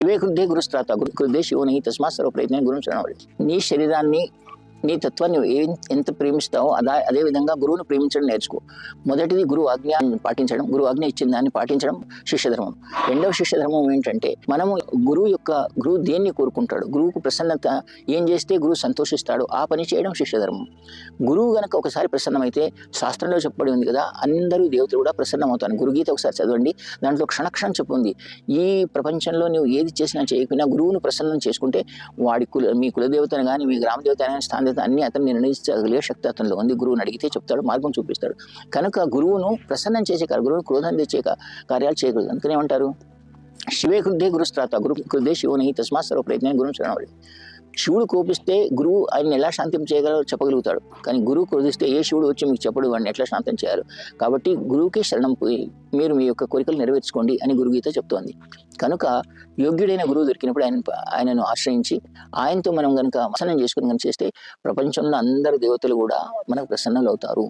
శివే కృద్ధే గురుస్త్రాత గురు కృద్ధే శివోని తస్మాత్ సర్వ ప్రయత్నం గురువు శరణం. నీ శరీరాన్ని నీ తత్వాన్ని ఎంత ప్రేమిస్తావో అదే విధంగా గురువును ప్రేమించడం నేర్చుకో. మొదటిది గురువు ఆజ్ఞ పాటించడం, గురువు ఆజ్ఞ ఇచ్చిన దాన్ని పాటించడం శిష్యధర్మం. రెండవ శిష్యధర్మం ఏంటంటే మనము గురువు దేన్ని కోరుకుంటాడు, గురువుకు ప్రసన్నత ఏం చేస్తే గురువు సంతోషిస్తాడు ఆ పని చేయడం శిష్యధర్మం. గురువు గనక ఒకసారి ప్రసన్నమైతే శాస్త్రంలో చెప్పబడి ఉంది కదా, అందరూ దేవతలు కూడా ప్రసన్నమవుతాను. గురుగీత ఒకసారి చదవండి, దాంట్లో క్షణక్షణం చెప్పుంది. ఈ ప్రపంచంలో నువ్వు ఏది చేసినా చేయకపోయినా గురువును ప్రసన్నం చేసుకుంటే మీ కులదేవతను కానీ మీ గ్రామదేవత కానీ స్థాన అన్ని అతను నిర్ణయించగలిగే శక్తి అతనిలో ఉంది. గురువుని అడిగితే చెప్తాడు, మార్గం చూపిస్తాడు. కనుక గురువును ప్రసన్నం చేసే గురువును క్రోధం తెచ్చే కార్యాలు చేయకూడదు. అందుకని ఏమంటారు, శివే కృద్ధే గురుస్త్రాత గురు కృద్ధే శివోని తస్మాత్ సర్వ ప్రయత్నం గురువు శరణం. శివుడు కోపిస్తే గురువు ఆయన ఎలా శాంతం చేయగలరో చెప్పగలుగుతాడు, కానీ గురువు క్రోధిస్తే ఏ శివుడు వచ్చి మీకు చెప్పడు వాడిని ఎట్లా శాంతం చేయాలి. కాబట్టి గురువుకే శరణం పోయి మీరు మీ యొక్క కోరికలు నెరవేర్చుకోండి అని గురుగీత చెప్తోంది. కనుక యోగ్యుడైన గురువు దొరికినప్పుడు ఆయనను ఆశ్రయించి ఆయనతో మనం కనుక ప్రసన్నం చేసుకుని కనుక చేస్తే ప్రపంచంలో అందరు దేవతలు కూడా మనకు ప్రసన్నలు అవుతారు.